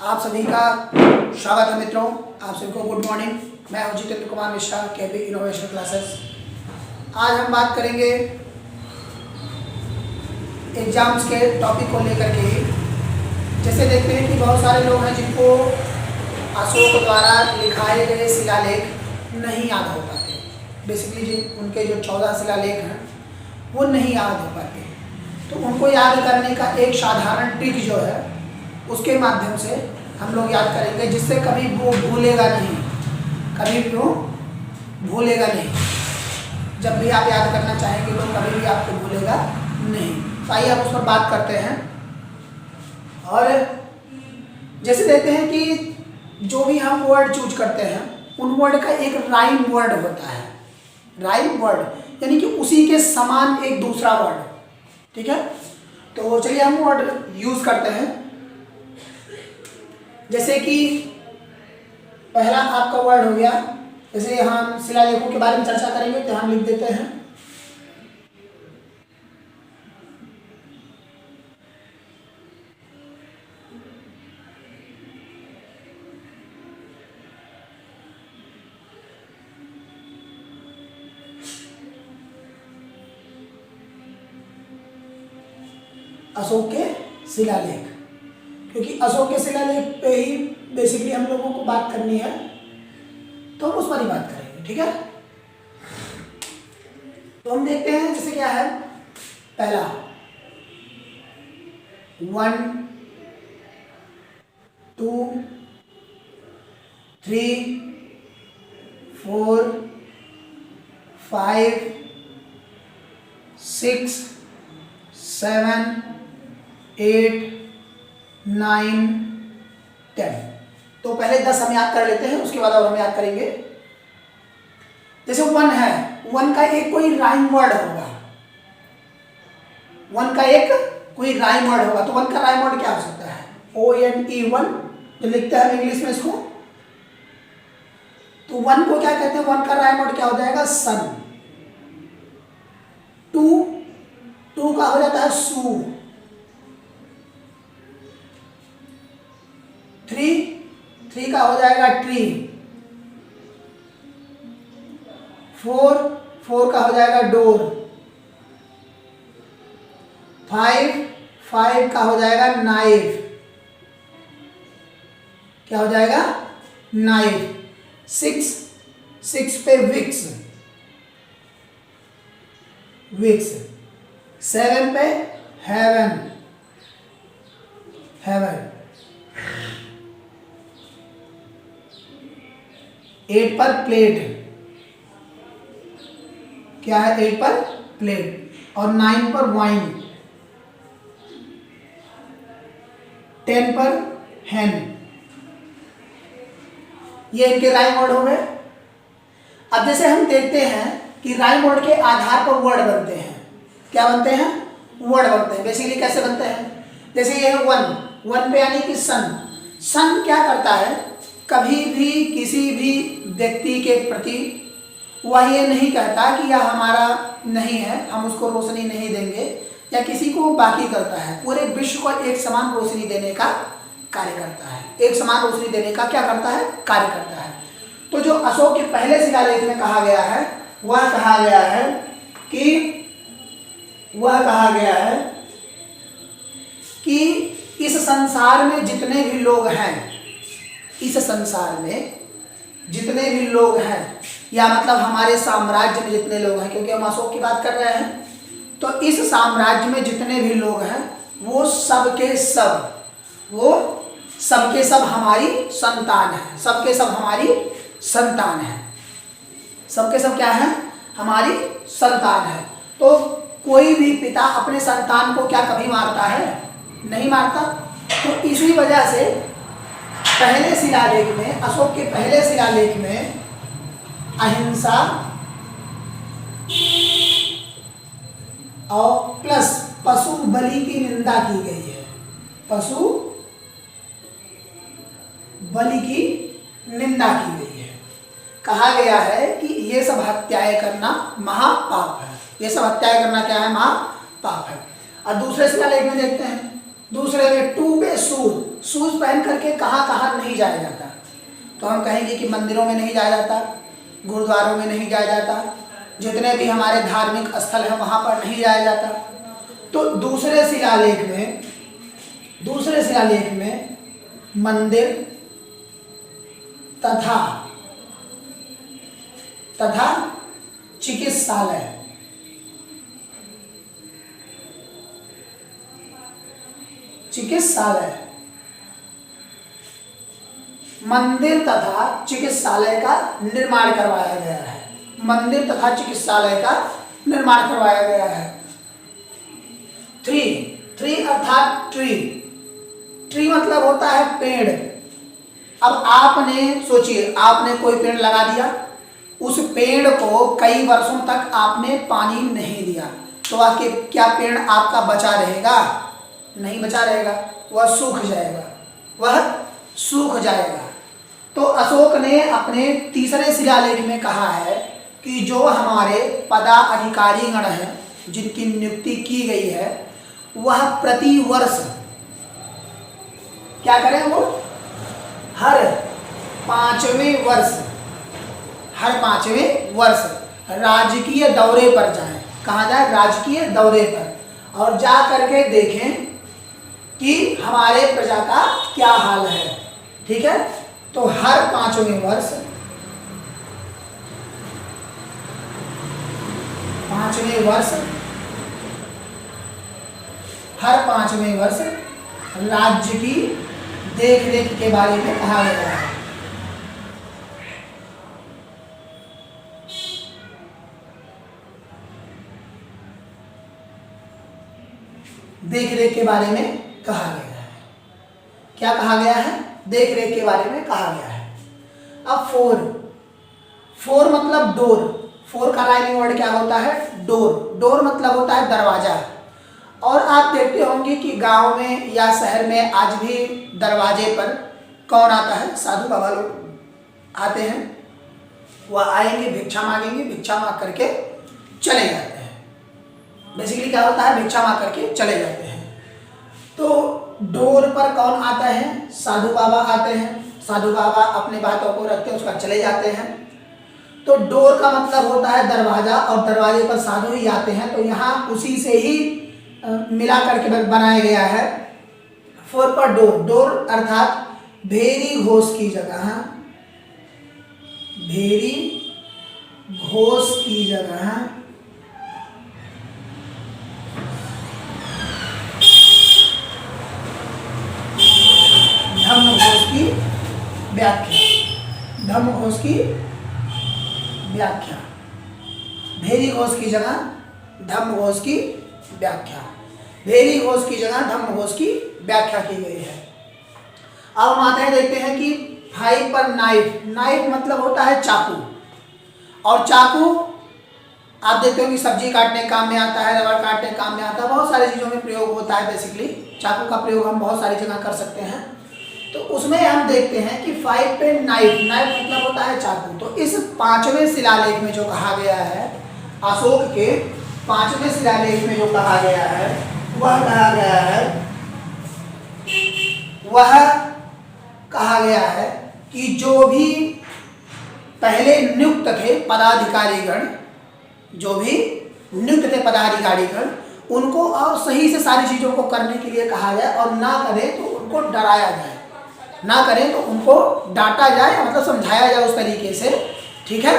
आप सभी का स्वागत है मित्रों। आप सभी को गुड मॉर्निंग। मैं हूं Jitendra Kumar Mishra, KP innovation classes. आज हम बात करेंगे एग्जाम्स के टॉपिक को लेकर के ही। जैसे देखते हैं कि बहुत सारे लोग हैं जिनको अशोक द्वारा लिखाए गए शिलालेख नहीं याद हो पाते। बेसिकली जिन उनके जो 14 शिलालेख हैं वो नहीं याद हो पाते, तो उनको याद करने का एक साधारण ट्रिक जो है उसके माध्यम से हम लोग याद करेंगे, जिससे कभी वो भूलेगा नहीं, कभी भी वो भूलेगा नहीं। जब भी आप याद करना चाहेंगे तो कभी भी आपको भूलेगा नहीं। तो आइए आप उस पर बात करते हैं। और जैसे देखते हैं कि जो भी हम वर्ड चूज करते हैं उन वर्ड का एक राइम वर्ड होता है। राइम वर्ड यानी कि उसी के समान एक दूसरा वर्ड, ठीक है। तो चलिए हम वर्ड यूज करते हैं। जैसे कि पहला आपका वर्ड हो गया, जैसे हम शिलालेखों के बारे में चर्चा करेंगे तो हम लिख देते हैं अशोक के शिलालेख, क्योंकि अशोक के शिलालेख पे ही बेसिकली हम लोगों को बात करनी है, तो हम उस पर ही बात करेंगे, ठीक है। तो हम देखते हैं जैसे क्या है। पहला 1 2 3 4 5 6 7 8 9 10। तो पहले 10 हम याद कर लेते हैं, उसके बाद और हम याद करेंगे। जैसे 1 है, 1 का एक कोई राइम वर्ड होगा, 1 का एक कोई राइम वर्ड होगा। तो 1 का राइम वर्ड क्या हो सकता है? ONE 1, जो लिखते हैं इंग्लिश में इसको। तो 1 को क्या कहते हैं? 1 का राइम वर्ड क्या हो जाएगा? सन। 2 का हो जाता है सू। 3 का हो जाएगा ट्री। 4 का हो जाएगा डोर। 5 का हो जाएगा नाइफ। क्या हो जाएगा? नाइफ। 6 पे विक्स। 7 पे हेवन। 8 पर प्लेट। क्या है? 8 पर प्लेट। और 9 पर वाइन। 10 पर हैन। ये इनके राइम वर्ड हो गए। अब जैसे हम देखते हैं कि राइम वर्ड के आधार पर वर्ड बनते हैं। क्या बनते हैं? वर्ड बनते हैं। बेसिकली कैसे बनते हैं? जैसे ये है 1 पे यानी कि सन क्या करता है? कभी भी किसी भी व्यक्ति के प्रति वह ये नहीं कहता कि यह हमारा नहीं है, हम उसको रोशनी नहीं देंगे, या किसी को बाकी करता है। पूरे विश्व को एक समान रोशनी देने का कार्य करता है। एक समान रोशनी देने का क्या करता है? कार्य करता है। तो जो अशोक के पहले शिलालेख में कहा गया है वह कहा गया है कि इस संसार में जितने भी लोग हैं, इस संसार में जितने भी लोग हैं, या मतलब हमारे साम्राज्य में जितने लोग हैं, क्योंकि हम अशोक की बात कर रहे हैं, तो इस साम्राज्य में जितने भी लोग हैं वो सबके सब हमारी संतान है। सबके सब हमारी संतान है। सबके सब क्या है? हमारी संतान है। तो कोई भी पिता अपने संतान को क्या कभी मारता है? नहीं मारता। तो इसी वजह से पहले शिलालेख में, अशोक के पहले शिलालेख में अहिंसा और प्लस पशु बलि की निंदा की गई है। पशु बलि की निंदा की गई है। कहा गया है कि ये सब हत्याएं करना महापाप है। ये सब हत्याएं करना क्या है? महापाप है। और दूसरे शिलालेख में देखते हैं, दूसरे में 2 पे शूज पहन करके कहाँ कहाँ नहीं जाया जाता? तो हम कहेंगे कि मंदिरों में नहीं जाया जाता, गुरुद्वारों में नहीं जाया जाता, जितने भी हमारे धार्मिक स्थल हैं वहाँ पर नहीं जाया जाता। तो दूसरे शिलालेख में मंदिर तथा चिकित्सालय, मंदिर तथा चिकित्सालय का निर्माण करवाया गया है। मंदिर तथा चिकित्सालय का निर्माण करवाया गया है। थ्री अर्थात ट्री मतलब होता है पेड़। अब आपने सोचिए, आपने कोई पेड़ लगा दिया, उस पेड़ को कई वर्षों तक आपने पानी नहीं दिया, तो आके क्या पेड़ आपका बचा रहेगा? नहीं बचा रहेगा, वह सूख जाएगा। तो अशोक ने अपने तीसरे शिलालेख में कहा है कि जो हमारे पदाधिकारीगण हैं जिनकी नियुक्ति की गई है, वह प्रति वर्ष क्या करें? वो हर पांचवें वर्ष राजकीय दौरे पर जाएं। कहाँ जाए? राजकीय दौरे पर, और जा करके देखें कि हमारे प्रजा का क्या हाल है। ठीक है, तो हर पांचवें वर्ष राज्य की देख-रेख के बारे में कहा गया है। देख-रेख के बारे में कहा गया है। क्या कहा गया है? देख-रेख के बारे में कहा गया है। अब फोर मतलब डोर। फोर का राइमिंग वर्ड क्या होता है? डोर मतलब होता है दरवाजा। और आप देखते होंगे कि गांव में या शहर में आज भी दरवाजे पर कौन आता है? साधु बाबा लोग आते हैं। वह आएंगे, भिक्षा मांगेंगे, भिक्षा मांग करके चले जाते हैं। बेसिकली क्या होता है? भिक्षा मांग करके चले जाते हैं। तो डोर पर कौन आता है? साधु बाबा आते हैं। साधु बाबा अपने बातों को रखते हैं, उसका चले जाते हैं। तो डोर का मतलब होता है दरवाजा, और दरवाजे पर साधु ही आते हैं। तो यहाँ उसी से ही मिला करके बनाया गया है। फोर पर डोर अर्थात भेरी घोष की जगह, धम्मघोष की व्याख्या। भेरी घोष की जगह धम्मघोष की व्याख्या। भेरी घोष की जगह धम्मघोष की व्याख्या की गई है। अब हम आते हैं, देखते हैं कि 5 पर नाइफ मतलब होता है चाकू। और चाकू आप देखते हो कि सब्जी काटने काम में आता है, रबड़ काटने काम में आता है, बहुत सारी चीज़ों में प्रयोग होता है। बेसिकली चाकू का प्रयोग हम बहुत सारी जगह कर सकते हैं। तो उसमें हम देखते हैं कि 5 पे नाइफ मतलब होता है चाकू। तो इस 5वें शिलालेख में जो कहा गया है, अशोक के 5वें शिलालेख में जो कहा गया है, वह कहा गया है कि जो भी पहले नियुक्त थे पदाधिकारीगण, उनको और सही से सारी चीज़ों को करने के लिए कहा जाए, और ना करें तो उनको डराया जाए, ना करें तो उनको डांटा जाए, मतलब समझाया जाए उस तरीके से। ठीक है,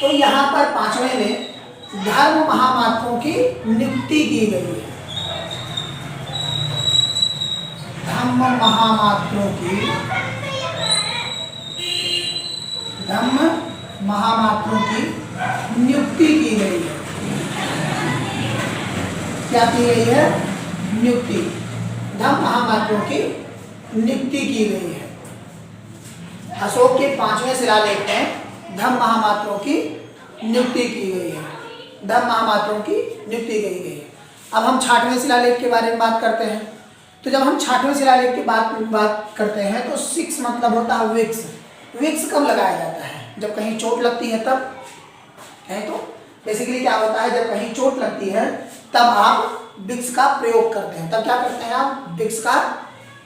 तो यहाँ पर 5वें में धर्म महामात्रों की नियुक्ति की गई है। धर्म महामात्रों की नियुक्ति की गई है। क्या की गई है? नियुक्ति। धर्म महामात्रों की नियुक्ति की गई है। अशोक के 5वें शिलालेख में धर्म महामात्रों की नियुक्ति की गई है। अब हम 6वें शिलालेख के बारे में बात करते हैं। तो जब हम 6वें शिलालेख की बात करते हैं तो 6 मतलब होता है विक्स। विक्स कब लगाया जाता है? जब कहीं चोट लगती है तब। कहें तो बेसिकली क्या होता है, जब कहीं चोट लगती है तब आप विक्स का प्रयोग करते हैं। तब क्या करते हैं आप? विक्स का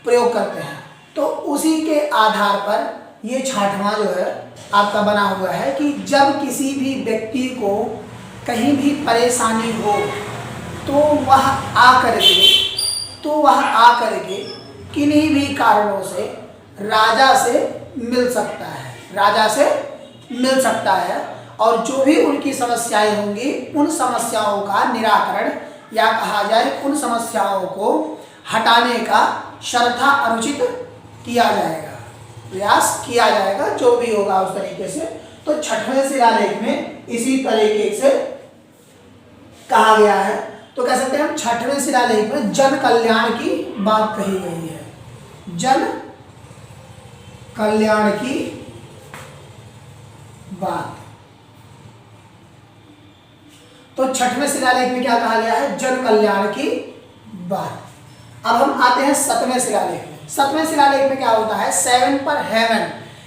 प्रयोग करते हैं। तो उसी के आधार पर ये 6वां जो है आपका बना हुआ है कि जब किसी भी व्यक्ति को कहीं भी परेशानी हो तो वह आकर के किन्हीं भी कारणों से राजा से मिल सकता है और जो भी उनकी समस्याएं होंगी उन समस्याओं का निराकरण या कहा जाए उन समस्याओं को हटाने का श्रद्धा अनुचित किया जाएगा, प्रयास किया जाएगा, जो भी होगा उस तरीके से। तो 6वें शिलालेख में इसी तरीके से कहा गया है। तो कह सकते हैं हम 6वें शिलालेख में जन कल्याण की बात कही गई है, जन कल्याण की बात। तो 6वें शिलालेख में क्या कहा गया है? जन कल्याण की बात। अब हम आते हैं 7वें शिलालेख में। 7वें शिलालेख में क्या होता है? 7 पर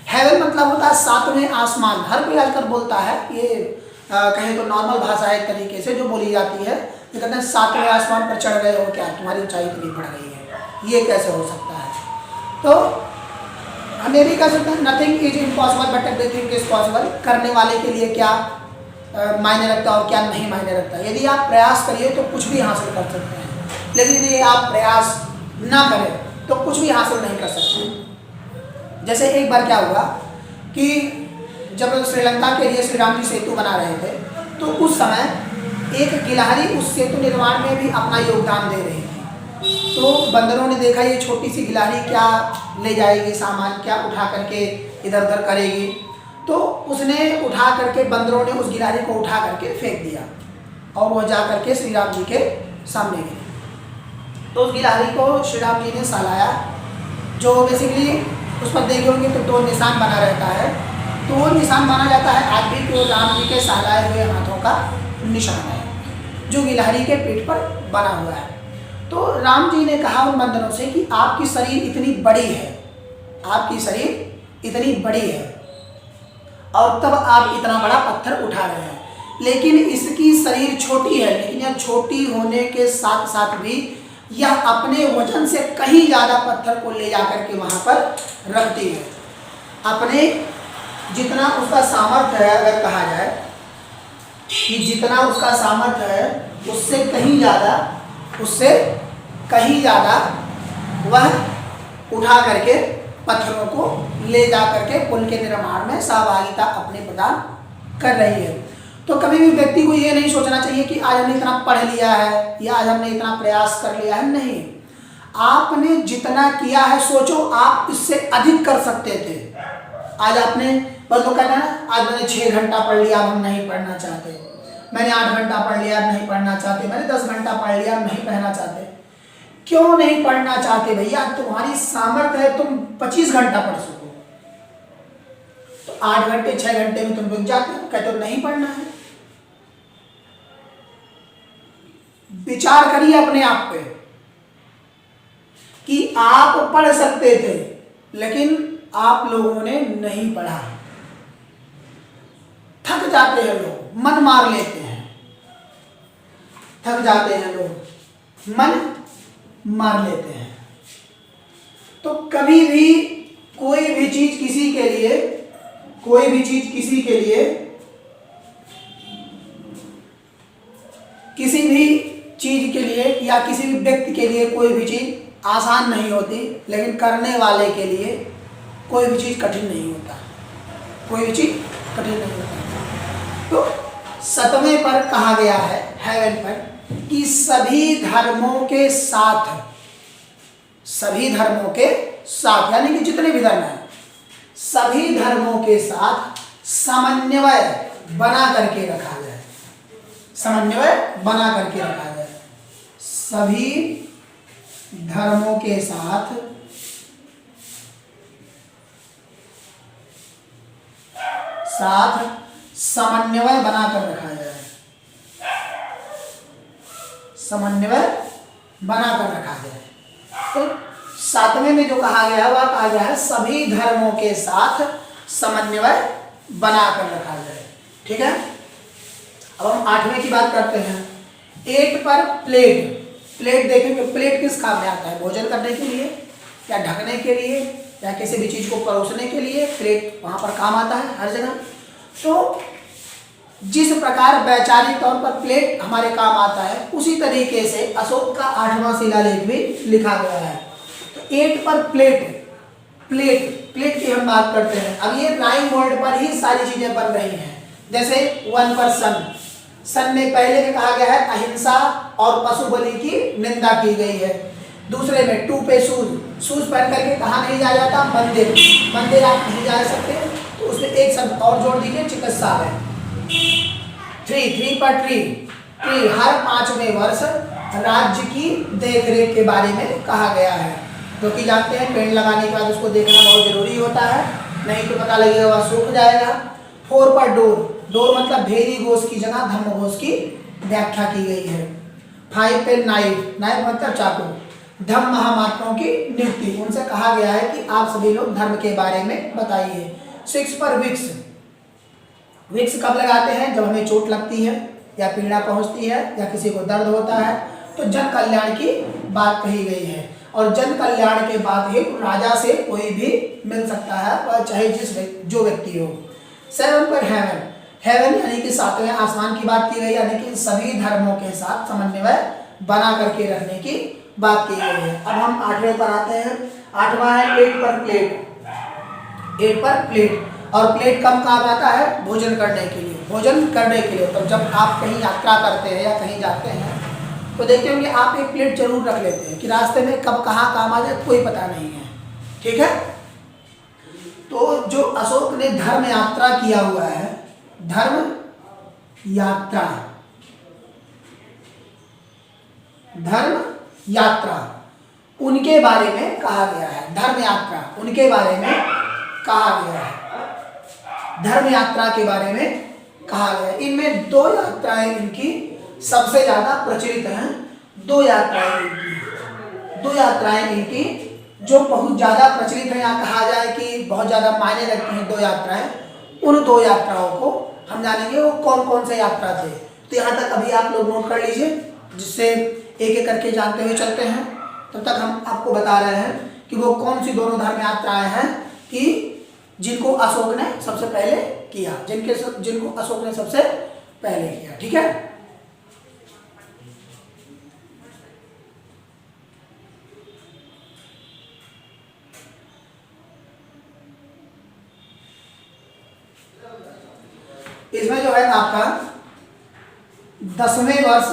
हेवन मतलब होता है 7वें आसमान। हर कोई आजकल बोलता है, ये कहें तो नॉर्मल भाषा है एक तरीके से जो बोली जाती है। ये कहते हैं 7वें आसमान पर चढ़ गए हो क्या, तुम्हारी ऊंचाई इतनी बढ़ गई है, ये कैसे हो सकता है? तो हमें भी कह सकते हैं nothing is impossible but everything is possible. करने वाले के लिए क्या मायने रखता है और क्या नहीं मायने रखता है। यदि आप प्रयास करिए तो कुछ भी हासिल कर सकते हैं, लेकिन यदि आप प्रयास ना करें तो कुछ भी हासिल नहीं कर सकते। जैसे एक बार क्या हुआ कि जब श्रीलंका के लिए श्री राम जी सेतु बना रहे थे तो उस समय एक गिलहरी उस सेतु निर्माण में भी अपना योगदान दे रही थी। तो बंदरों ने देखा ये छोटी सी गिलहरी क्या ले जाएगी सामान, क्या उठा करके इधर उधर करेगी। तो उसने उठा करके, बंदरों ने उस गिलहरी को उठा करके फेंक दिया और वह जा करके श्री राम जी के सामने गिरी। तो उस गिलहरी को श्री राम जी ने सहलाया, जो बेसिकली उस पर देखे होंगे तो 2 निशान बना रहता है। तो वो निशान माना जाता है आज भी कि वो राम जी के सहलाए हुए हाथों का निशान है जो गिलहरी के पीठ पर बना हुआ है। तो राम जी ने कहा उन बंदरों से कि आपकी शरीर इतनी बड़ी है, आपकी शरीर इतनी बड़ी है और तब आप इतना बड़ा पत्थर उठा रहे हैं, लेकिन इसकी शरीर छोटी है, लेकिन यह छोटी होने के साथ साथ भी यह अपने वजन से कहीं ज़्यादा पत्थर को ले जाकर के वहाँ पर रखती है। अपने जितना उसका सामर्थ्य है, अगर कहा जाए कि जितना उसका सामर्थ्य है उससे कहीं ज़्यादा वह उठा करके पत्थरों को ले जा करके पुल के निर्माण में सहभागिता अपने प्रदान कर रही है। तो कभी भी व्यक्ति को ये नहीं सोचना चाहिए कि आज हमने इतना पढ़ लिया है या आज हमने इतना प्रयास कर लिया है। नहीं, आपने जितना किया है सोचो आप इससे अधिक कर सकते थे। आज आपने बस तो कहना है आज मैंने 6 घंटा पढ़ लिया, अब हम नहीं पढ़ना चाहते। मैंने 8 घंटा पढ़ लिया, अब नहीं पढ़ना चाहते। मैंने 10 घंटा पढ़ लिया, अब नहीं पढ़ना चाहते। क्यों नहीं पढ़ना चाहते भैया? तुम्हारी सामर्थ्य है, तुम 25 घंटा पढ़ सको। तो 8 घंटे 6 घंटे में तुम रुक जाते हो, कहते हो नहीं पढ़ना है। विचार करिए अपने आप पे कि आप पढ़ सकते थे लेकिन आप लोगों ने नहीं पढ़ा। थक जाते हैं लोग, मन मार लेते हैं, थक जाते हैं लोग, मन मार लेते हैं। तो कभी भी कोई भी चीज किसी के लिए किसी भी चीज के लिए या किसी भी व्यक्ति के लिए कोई भी चीज आसान नहीं होती, लेकिन करने वाले के लिए कोई भी चीज कठिन नहीं होता, कोई भी चीज कठिन नहीं होता। तो 7वें पर कहा गया है, हेवन पर, कि सभी धर्मों के साथ यानी कि जितने भी धर्म हैं सभी धर्मों के साथ समन्वय बना करके रखा जाए, समन्वय बना करके रखा जाए। सभी धर्मों के साथ समन्वय बनाकर रखा जाए, समन्वय बनाकर रखा जाए। तो 7वें में जो कहा गया है वह कहा गया है सभी धर्मों के साथ समन्वय बनाकर रखा जाए। ठीक है, अब हम 8वें की बात करते हैं। 8 पर प्लेट देखेंगे। प्लेट किस काम में आता है? भोजन करने के लिए। या ढकने के लिए या किसी भी चीज़ को परोसने के लिए प्लेट वहाँ पर काम आता है हर जगह। तो जिस प्रकार वैचारिक तौर पर प्लेट हमारे काम आता है, उसी तरीके से अशोक का 8वां शिलालेख भी लिखा गया है। तो 8 पर प्लेट प्लेट की हम बात करते हैं। अब ये राइम वर्ड पर ही सारी चीजें बन रही हैं। जैसे 1 पर सन में पहले में कहा गया है अहिंसा और पशु बलि की निंदा की गई है। दूसरे में 2 पे शूज पहन करके कहाँ नहीं जाया जाता, मंदिर आप नहीं जा सकते, तो उसमें एक शब्द और जोड़ दीजिए, चिकित्सा है। 3 पर ट्री हर 5वें वर्ष राज्य की देखरेख के बारे में कहा गया है, क्योंकि जानते हैं पेड़ लगाने के बाद उसको देखना बहुत जरूरी होता है, नहीं तो पता लगेगा वह सूख जाएगा। 4 पर डोर मतलब भेरी घोष की जगह धर्म घोष की व्याख्या की गई है। 5 पे नाइफ मतलब चाकू, धर्म महामात्माओं की नियुक्ति, उनसे कहा गया है कि आप सभी लोग धर्म के बारे में बताइए। 6 पर विक्स कब लगाते हैं, जब हमें चोट लगती है या पीड़ा पहुंचती है या किसी को दर्द होता है, तो जन कल्याण की बात कही गई है। और जन कल्याण के बाद ही राजा से कोई भी मिल सकता है, वह चाहे जो व्यक्ति हो। 7 पर हेवन यानी कि 7वें आसमान की बात की गई, यानी कि सभी धर्मों के साथ समन्वय बना करके रखने की बात की गई है। अब हम 8वें पर आते हैं। 8वां है 8 पर प्लेट और प्लेट कब काम आता है, भोजन करने के लिए। तो जब आप कहीं यात्रा करते हैं या कहीं जाते हैं तो देखते होंगे आप एक प्लेट जरूर रख लेते हैं कि रास्ते में कब कहाँ काम आ जाए कोई पता नहीं है, ठीक है। तो जो अशोक ने धर्म यात्रा किया हुआ है, धर्म यात्रा उनके बारे में कहा गया है। धर्म यात्रा उनके बारे में कहा गया है, धर्म यात्रा के बारे में कहा गया है। इनमें 2 यात्राएं इनकी सबसे ज्यादा प्रचलित हैं। 2 यात्राएं इनकी जो बहुत ज्यादा प्रचलित है, या कहा जाए कि बहुत ज्यादा मायने रखती हैं 2 यात्राएं। उन 2 यात्राओं को हम जानेंगे वो कौन कौन से यात्रा थे। तो यहाँ तक अभी आप लोग नोट कर लीजिए, जिससे एक एक करके जानते हुए चलते हैं। तब तक हम आपको बता रहे हैं कि वो कौन सी दोनों धर्म यात्राएं हैं कि जिनको अशोक ने सबसे पहले किया, जिनको अशोक ने सबसे पहले किया, ठीक है। इसमें जो है आपका 10वें वर्ष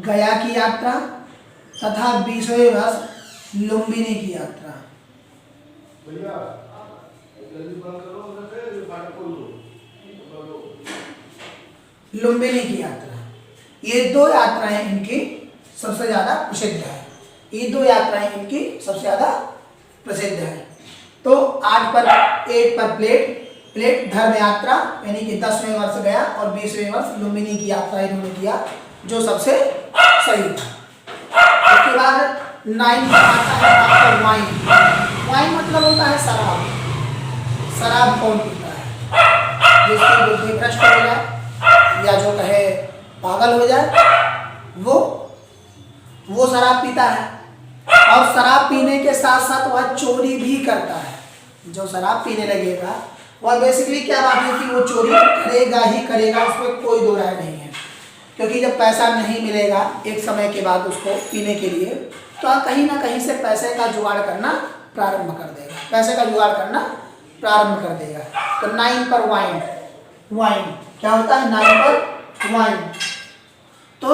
गया की यात्रा तथा 20वें वर्ष लुम्बिनी की यात्रा। लुम्बिनी की यात्रा, ये 2 यात्राएं इनकी सबसे ज्यादा प्रसिद्ध है। ये 2 यात्राएं इनकी सबसे ज्यादा प्रसिद्ध है। तो 8 पर प्लेट धर्म यात्रा यानी कि 10वें वर्ष गया और 20वें वर्ष लुम्बिनी की यात्रा इन्होंने किया, जो सबसे सही था। उसके बाद 9 पर आता है आपका वाइन मतलब होता है शराब कौन पीता है, जिसकी बुद्धि भ्रष्ट हो जाए या जो कहे पागल हो जाए, वो शराब पीता है। और शराब पीने के साथ साथ वह चोरी भी करता है। जो शराब पीने लगेगा वह बेसिकली क्या बात है कि वो चोरी करेगा ही करेगा, उसमें कोई दो राय नहीं है। क्योंकि जब पैसा नहीं मिलेगा एक समय के बाद उसको पीने के लिए, तो कहीं ना कहीं से पैसे का जुगाड़ करना प्रारंभ कर देगा। तो 9 पर वाइन क्या होता है, 9 पर वाइन। तो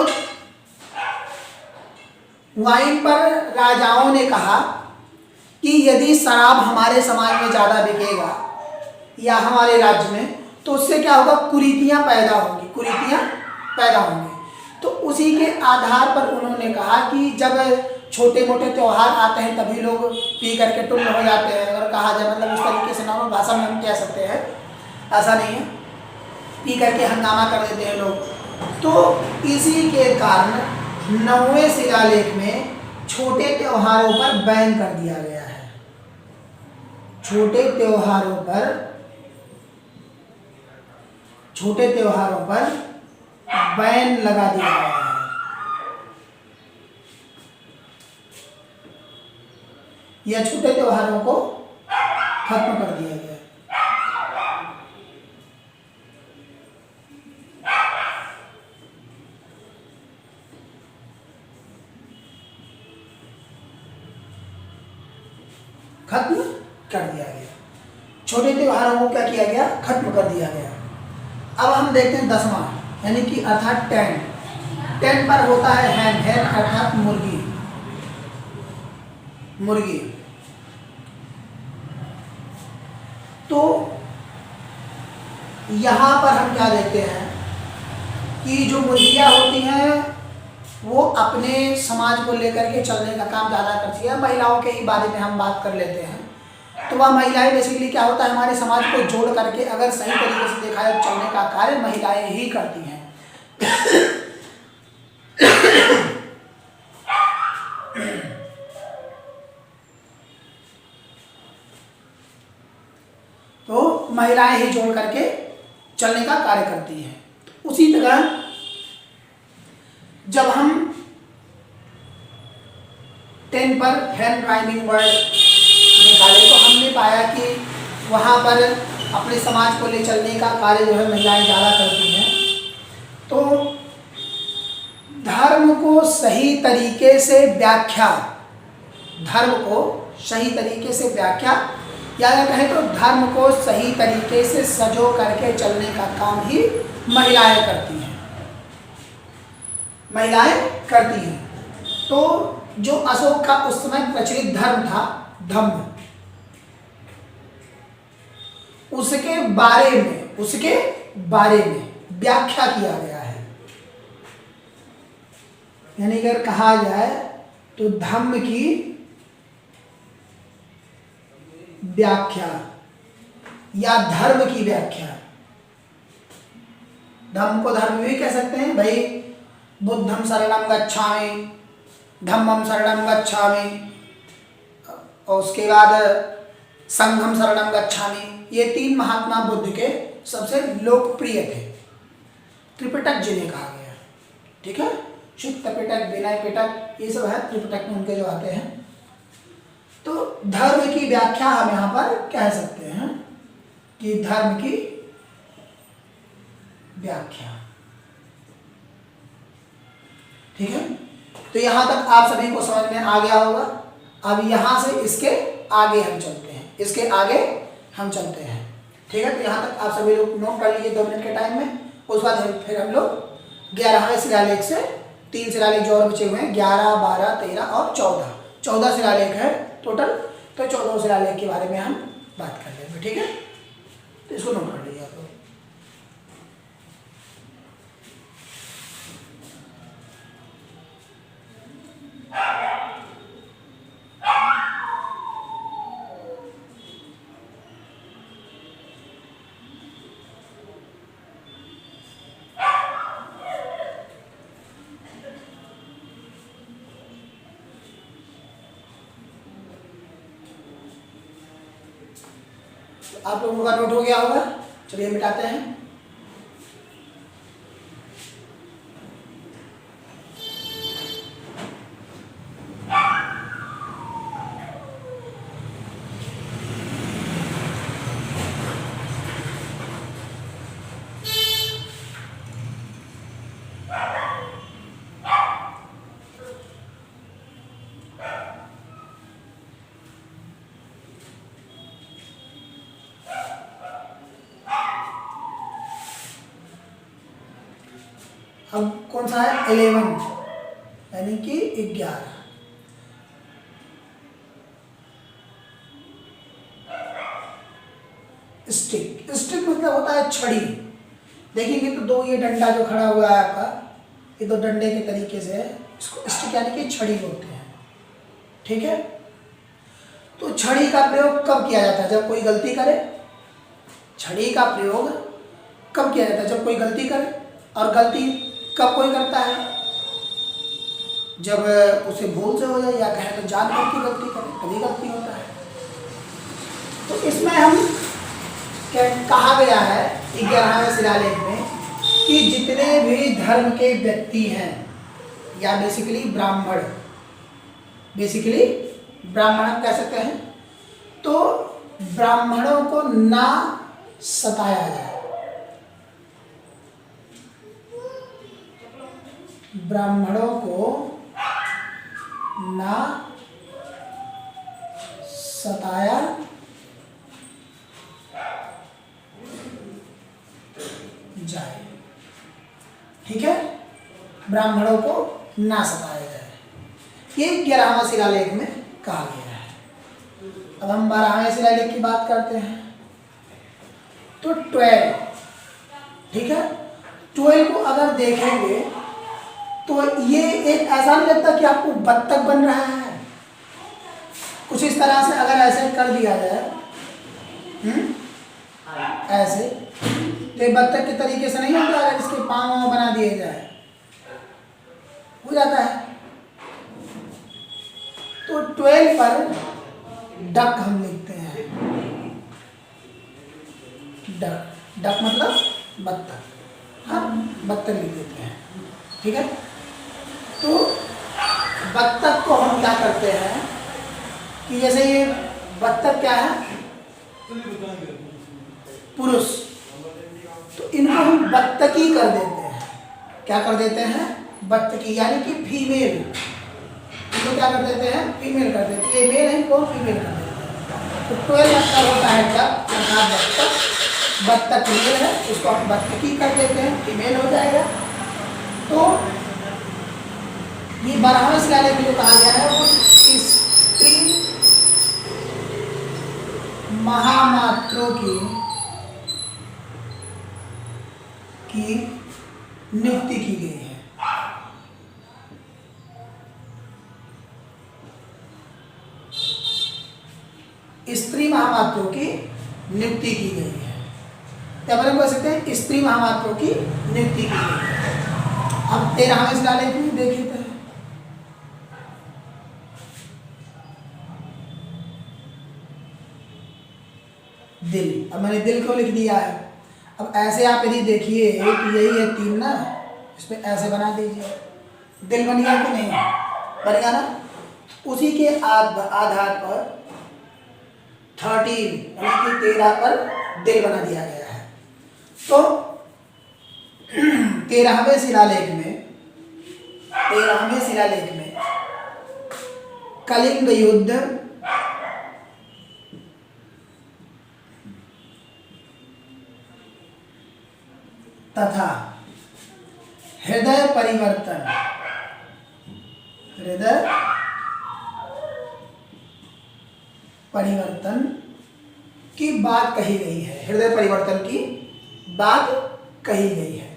वाइन पर राजाओं ने कहा कि यदि शराब हमारे समाज में ज़्यादा बिकेगा या हमारे राज्य में, तो उससे क्या होगा, कुरीतियाँ पैदा होंगी। तो उसी के आधार पर उन्होंने कहा कि जब छोटे मोटे त्यौहार आते हैं तभी लोग पी करके टुल्ल हो जाते हैं, अगर कहा जाए मतलब उस तरीके से नॉर्मल भाषा में हम कह सकते हैं, ऐसा नहीं है, पी करके हंगामा कर देते हैं लोग। तो इसी के कारण 9वें शिलालेख में छोटे त्योहारों पर बैन कर दिया गया है। छोटे त्योहारों पर बैन लगा दिया गया है। या छोटे त्योहारों को खत्म कर दिया गया। खत्म कर दिया गया, छोटे त्योहारों को क्या किया गया, खत्म कर दिया गया। अब हम देखते हैं 10वां, यानी कि अर्थात 10 पर होता है हैन अर्थात मुर्गी। तो यहाँ पर हम क्या देखते हैं कि जो मुर्गियाँ होती हैं वो अपने समाज को लेकर के चलने का काम ज़्यादा करती है। महिलाओं के ही बारे में हम बात कर लेते हैं। तो वह महिलाएं बेसिकली क्या होता है, हमारे समाज को जोड़ करके अगर सही तरीके से देखा जाए चलने का कार्य महिलाएं ही करती हैं। तो महिलाएं ही जोड़ करके चलने का कार्य करती हैं। उसी तरह जब हम 10 पर हैन राइमिंग वर्ड निकाले तो हमने पाया कि वहाँ पर अपने समाज को ले चलने का कार्य जो है महिलाएं ज़्यादा करती हैं। तो धर्म को सही तरीके से व्याख्या, या कहें तो धर्म को सही तरीके से सजो करके चलने का काम ही महिलाएं करती हैं। तो जो अशोक का उस समय प्रचलित धर्म था धम्म, उसके बारे में व्याख्या किया गया है। यानी अगर कहा जाए तो धम्म की व्याख्या या धर्म की व्याख्या, धम्म को धर्म भी कह सकते हैं भाई। बुद्धं शरणं गच्छामि, धम्मं शरणं गच्छामि, और उसके बाद संघं शरणं गच्छामि। ये 3 महात्मा बुद्ध के सबसे लोकप्रिय थे। त्रिपिटक जिन्हें कहा गया, ठीक है, शुद्ध पिटक, विनय पिटक, ये सब है त्रिपिटक में उनके जो आते हैं। तो धर्म की व्याख्या हम यहाँ पर कह सकते हैं कि धर्म की व्याख्या, ठीक है। तो यहाँ तक आप सभी को समझ में आ गया होगा। अब यहाँ से इसके आगे हम चलते हैं, ठीक है। तो यहाँ तक आप सभी लोग नोट कर लीजिए 2 मिनट के टाइम में। उस बाद फिर हम लोग 11वें शिलालेख से 3 शिलालेख जो और बचे हुए हैं, 11, 12, 13 और 14 शिलालेख है टोटल। तो 14 शिलालेख के बारे में हम बात कर लेंगे, ठीक है। तो इसको नोट कर लीजिए आप लोग। आप लोगों का नोट हो गया होगा, चलिए मिटाते हैं। अब कौन सा है 11, यानी कि 11। स्टिक मतलब होता है छड़ी। देखेंगे तो 2 ये डंडा जो खड़ा हुआ है आपका, ये 2 डंडे के तरीके से है, इसको स्टिक यानी कि छड़ी बोलते हैं, ठीक है। तो छड़ी का प्रयोग कब किया जाता है, जब कोई गलती करे। छड़ी का प्रयोग कब किया जाता है, जब कोई गलती करे। और गलती कब कोई करता है, जब उसे भूल से हो जाए, या कहें तो जानबूझ के गलती करे, तभी गलती होता है। तो इसमें हम कहा गया है 11वें शिलालेख में कि जितने भी धर्म के व्यक्ति हैं, या बेसिकली ब्राह्मण कह सकते हैं। तो ब्राह्मणों को ना सताया जाए, ब्राह्मणों को ना सताया जाए। ठीक है, ब्राह्मणों को ना सताया जाए, ये 11वां शिलालेख में कहा गया है। अब हम 12वें शिलालेख की बात करते हैं। तो 12, ठीक है, 12 को अगर देखेंगे तो ये एक ऐसा नहीं लगता कि आपको बत्तख बन रहा है, कुछ इस तरह से अगर ऐसे कर दिया जाए, ऐसे, तो ये बत्तख के तरीके से नहीं होता। अगर इसके पाँव बना दिए जाए हो जाता है। तो 12 पर डक हम लिखते हैं, डक, डक मतलब बत्तख, हाँ बत्तख लिख देते हैं। ठीक है, तो बत्तख को हम क्या करते हैं कि जैसे ये बत्तख क्या है, पुरुष, तो इनको हम बत्तकी कर देते हैं। क्या कर देते हैं, बत्तकी, यानी कि फीमेल, इनको क्या कर देते हैं, फीमेल कर देते हैं। ये मेल है, इनको फीमेल कर देते हैं। तो 12 मतलब होता है डक अर्थात बत्तख, बत्तख मेल है, उसको हम बत्तकी कर देते हैं, फीमेल हो जाएगा। तो ये 12वें शिलालेख में जो कहा गया है वो स्त्री महामात्रों की नियुक्ति की गई है। स्त्री महामात्रों की नियुक्ति की गई है, क्या बने बोल सकते हैं, स्त्री महामात्रों की नियुक्ति की गई है। अब 13वें शिलालेख में देखिए तो दिल, अब मैंने दिल को लिख दिया है। अब ऐसे आप यदि देखिए कि यही है 3 ना, इसमें ऐसे बना दीजिए, दिल बन गया कि नहीं, बन गया ना। उसी के आधार पर 13 यानी कि 13 पर दिल बना दिया गया है। तो 13वें शिलालेख में कलिंग युद्ध तथा हृदय परिवर्तन की बात कही गई है, हृदय परिवर्तन की बात कही गई है।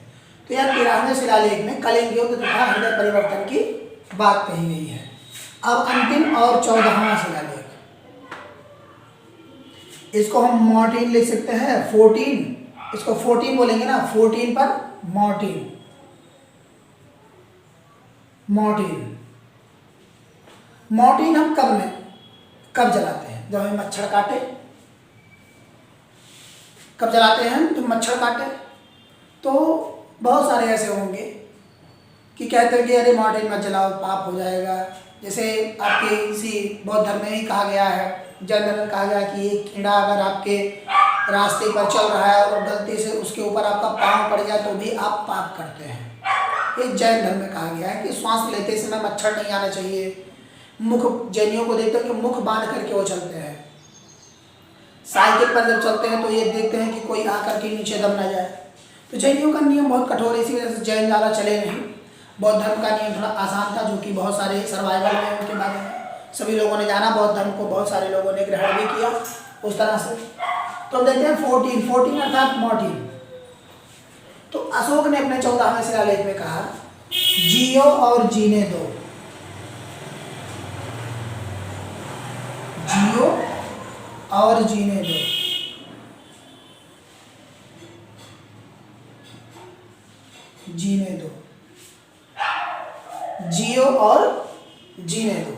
तो यह 13वें शिलालेख में कलिंग युद्ध तथा हृदय परिवर्तन की बात कही गई है। अब अंतिम और 14वां शिलालेख, इसको हम मॉर्टिन लिख सकते हैं, 14, इसको 14 बोलेंगे ना, 14 पर मॉर्टिन, मॉर्टिन हम कब जलाते हैं, जब हमें मच्छर काटे, कब जलाते हैं हम, जब मच्छर काटे। तो बहुत सारे ऐसे होंगे कि कहते हैं कि अरे मॉर्टिन मत जलाओ, पाप हो जाएगा। जैसे आपके इसी बौद्ध धर्म में ही कहा गया है, जैन धर्म में कहा गया कि एक कीड़ा अगर आपके रास्ते पर चल रहा है और गलती से उसके ऊपर आपका पाँव पड़ जाए तो भी आप पाप करते हैं। ये जैन धर्म में कहा गया है कि श्वास लेते समय मच्छर नहीं आना चाहिए। मुख, जैनियों को देखते हैं कि मुख बांध करके वो चलते हैं। साइकिल पर जब चलते हैं तो ये देखते हैं कि कोई आकर के नीचे दब ना जाए। तो जैनियों का नियम बहुत कठोर है, इसी वजह से जैन ज़्यादा चले नहीं। बौद्ध धर्म का नियम थोड़ा आसान था, जो कि बहुत सारे सर्वाइवल में उनके बारे में सभी लोगों ने जाना, बौद्ध धर्म को बहुत सारे लोगों ने ग्रहण भी किया उस तरह से। तो हम देखते हैं 14 अर्थात मॉर्टिन। तो अशोक ने अपने 14वें शिलालेख में कहा, जियो और जीने दो, जियो और जीने दो। जीने दो, जियो और जीने दो,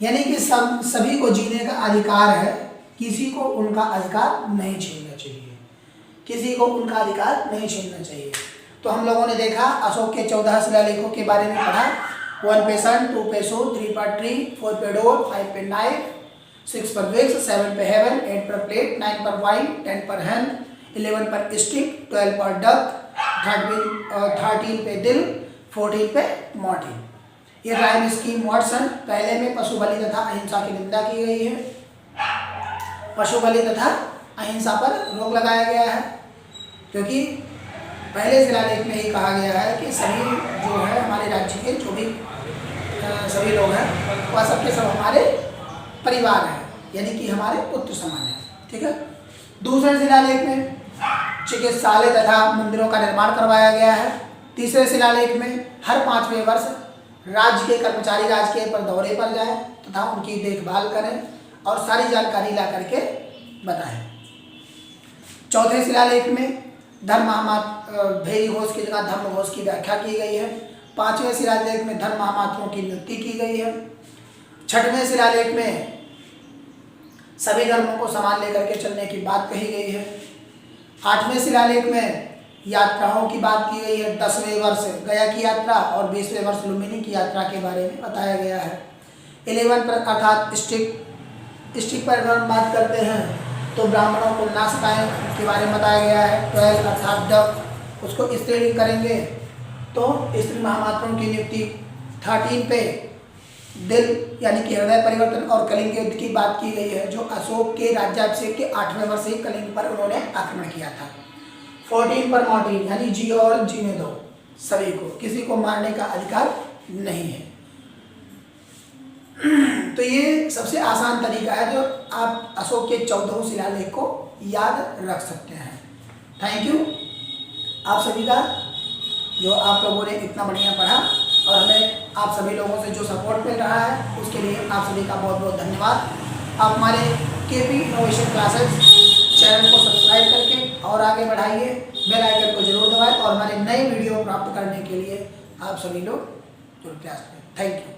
यानी कि सभी को जीने का अधिकार है, किसी को उनका अधिकार नहीं छीनना चाहिए, किसी को उनका अधिकार नहीं छीनना चाहिए। तो हम लोगों ने देखा अशोक के 14 शिलालेखों के बारे में पढ़ा, 1 पे सन, 2 पे सू, 3 पर ट्री, 4 पे डोर, 5 पे नाइफ, 6 पर विक्स, 7 पे हेवन, 8 पर प्लेट, 9 पर वाइन, 10 पर हैन, 11 पर स्टिक, 12 पर डक, 13 पे दिल, 14 पे मॉर्टिन। ये राइम स्कीम वर्ड्स हैं। पहले में पशु बलि तथा अहिंसा की निंदा की गई है। पशु बलि तथा अहिंसा पर रोक लगाया गया है, क्योंकि पहले शिलालेख में ही कहा गया है कि सभी जो है हमारे राज्य के जो भी सभी लोग हैं वह सबके सब हमारे परिवार हैं, यानी कि हमारे पुत्र समान है। ठीक है। दूसरे शिलालेख में चिकित्सालय तथा मंदिरों का निर्माण करवाया गया है। तीसरे शिलालेख में हर 5वें वर्ष राज्य के कर्मचारी राजकीय पर दौरे पर जाएं तथा उनकी देखभाल करें और सारी जानकारी ला करके बताएं। चौथे शिलालेख में धर्म भेरी घोष की जगह धर्म घोष की व्याख्या की गई है। 5वें शिलालेख में धर्म महामात्रों की नियुक्ति की गई है। 6वें शिलालेख में सभी धर्मों को समान लेकर के चलने की बात कही गई है। 8वें शिलालेख में यात्राओं की बात की गई है। 10वें वर्ष गया की यात्रा और 20वें वर्ष लुम्बिनी की यात्रा के बारे में बताया गया है। 11 पर अर्थात स्टिक पर अगर हम बात करते हैं तो ब्राह्मणों को नाशकाय के बारे में बताया गया है। 12 अर्थात डक, उसको स्त्रीलिंग करेंगे तो स्त्री महामात्रों की नियुक्ति। 13 पे दिल यानी कि हृदय परिवर्तन और कलिंग युद्ध की बात की गई है, जो अशोक के राज्याभिषेक के 8वें वर्ष ही कलिंग पर उन्होंने आक्रमण किया था। 14 पर मॉर्टिन यानी जियो और जीने दो, सभी को, किसी को मारने का अधिकार नहीं है। तो ये सबसे आसान तरीका है जो आप अशोक के 14 शिलालेख को याद रख सकते हैं। थैंक यू आप सभी का, जो आप लोगों ने इतना बढ़िया पढ़ा और हमें आप सभी लोगों से जो सपोर्ट मिल रहा है उसके लिए आप सभी का बहुत बहुत धन्यवाद। आप हमारे केपी इनोवेशन क्लासेस चैनल को सब्सक्राइब करके और आगे बढ़ाइए, बेल आइकन को जरूर दबाएं और हमारे नए वीडियो प्राप्त करने के लिए आप सभी लोग जुड़ प्रयास करें। Thank you.